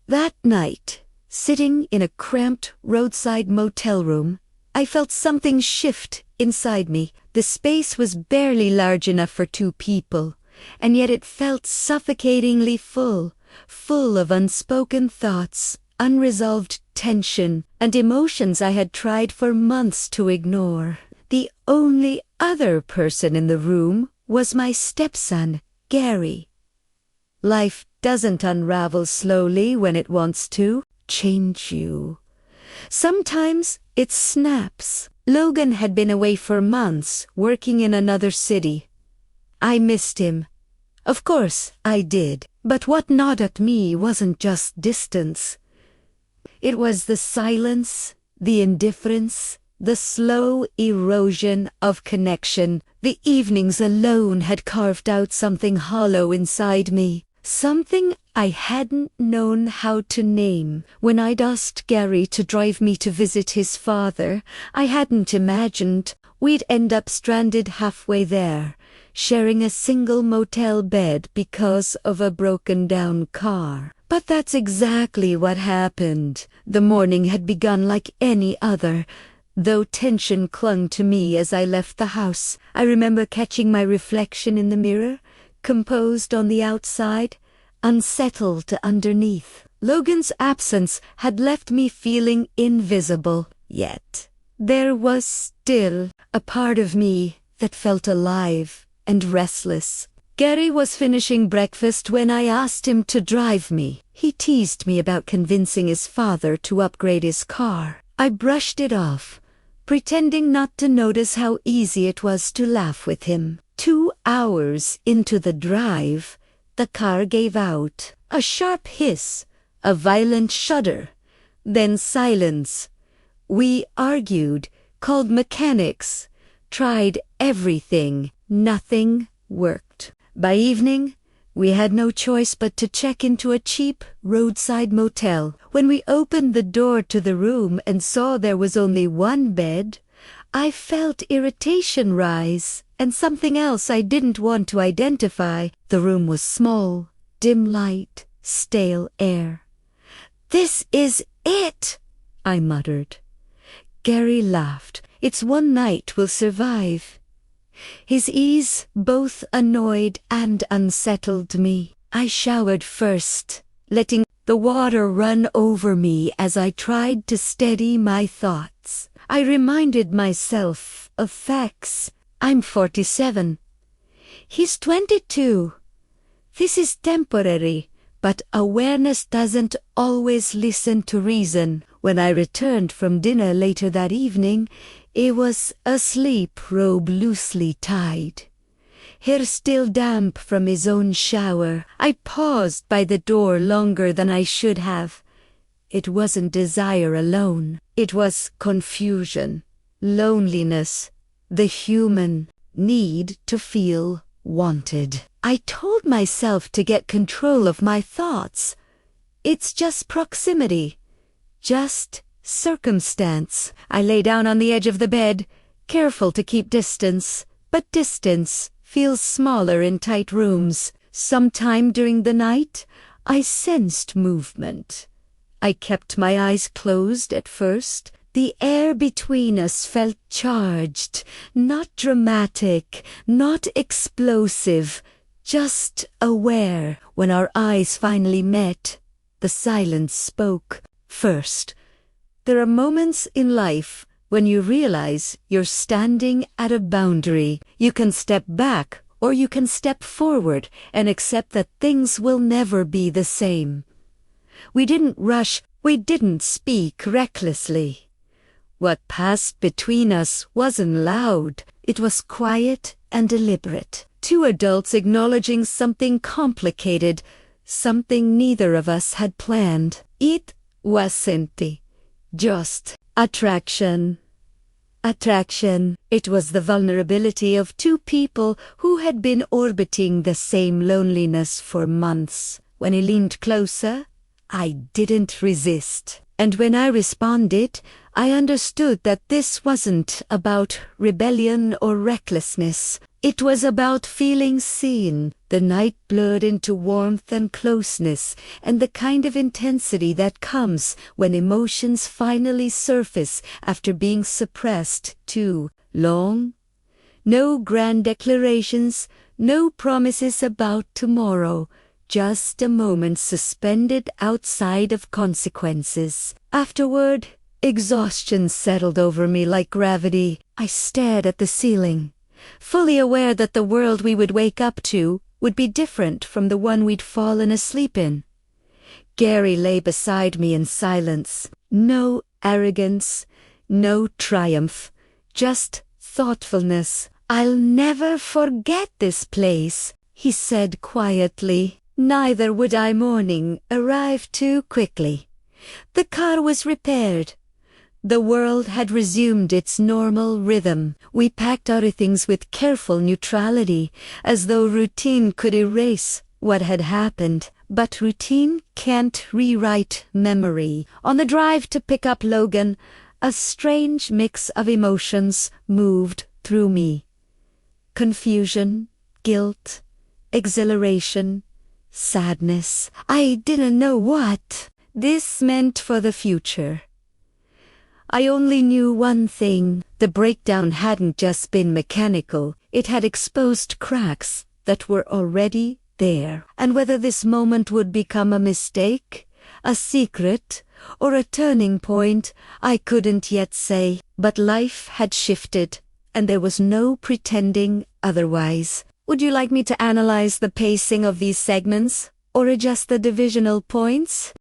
That night, sitting in a cramped roadside motel room, I felt something shift inside me. The space was barely large enough for two people, and yet it felt suffocatingly full of unspoken thoughts, unresolved tension, and emotions I had tried for months to ignore. The only other person in the room was my stepson, Gary. Life doesn't unravel slowly when it wants to change you. Sometimes it snaps. Logan had been away for months, working in another city. I missed him. Of course, I did. But what gnawed at me wasn't just distance. It was the silence, the indifference, the slow erosion of connection. The evenings alone had carved out something hollow inside me. Something I hadn't known how to name. When I'd asked Gary to drive me to visit his father, I hadn't imagined we'd end up stranded halfway there, sharing a single motel bed because of a broken-down car. But that's exactly what happened. The morning had begun like any other, though tension clung to me as I left the house. I remember catching my reflection in the mirror, composed on the outside, unsettled underneath. Logan's absence had left me feeling invisible, yet there was still a part of me that felt alive and restless. Gary was finishing breakfast when I asked him to drive me. He teased me about convincing his father to upgrade his car. I brushed it off, pretending not to notice how easy it was to laugh with him. 2 hours into the drive, the car gave out. A sharp hiss, a violent shudder, then silence. We argued, called mechanics, tried everything. Nothing worked. By evening, we had no choice but to check into a cheap roadside motel. When we opened the door to the room and saw there was only one bed, I felt irritation rise, and something else I didn't want to identify. The room was small, dim light, stale air. "This is it," I muttered. Gary laughed. "It's one night we'll survive." His ease both annoyed and unsettled me. I showered first, letting the water run over me as I tried to steady my thoughts. I reminded myself of facts. I'm 47. He's 22. This is temporary, but awareness doesn't always listen to reason. When I returned from dinner later that evening, he was asleep, robe loosely tied, hair still damp from his own shower. I paused by the door longer than I should have. It wasn't desire alone. It was confusion, loneliness, the human need to feel wanted. I told myself to get control of my thoughts. It's just proximity, just circumstance. I lay down on the edge of the bed, careful to keep distance, but distance feels smaller in tight rooms. Sometime during the night, I sensed movement. I kept my eyes closed at first. The air between us felt charged, not dramatic, not explosive, just aware. When our eyes finally met, the silence spoke first. There are moments in life when you realize you're standing at a boundary. You can step back or you can step forward and accept that things will never be the same. We didn't rush, we didn't speak recklessly. What passed between us wasn't loud. It was quiet and deliberate. Two adults acknowledging something complicated, something neither of us had planned. It wasn't just attraction. It was the vulnerability of two people who had been orbiting the same loneliness for months. When he leaned closer, I didn't resist. And when I responded, I understood that this wasn't about rebellion or recklessness. It was about feeling seen. The night blurred into warmth and closeness, and the kind of intensity that comes when emotions finally surface after being suppressed too long. No grand declarations, no promises about tomorrow, just a moment suspended outside of consequences. Afterward, exhaustion settled over me like gravity. I stared at the ceiling, fully aware that the world we would wake up to would be different from the one we'd fallen asleep in. Gary lay beside me in silence. No arrogance, no triumph, just thoughtfulness. "I'll never forget this place," he said quietly. Neither would I. Morning arrived too quickly. The car was repaired. The world had resumed its normal rhythm. We packed our things with careful neutrality, as though routine could erase what had happened. But routine can't rewrite memory. On the drive to pick up Logan, a strange mix of emotions moved through me. Confusion, guilt, exhilaration, sadness. I didn't know what this meant for the future. I only knew one thing. The breakdown hadn't just been mechanical. It had exposed cracks that were already there. And whether this moment would become a mistake, a secret, or a turning point, I couldn't yet say. But life had shifted, and there was no pretending otherwise. Would you like me to analyze the pacing of these segments, or adjust the divisional points?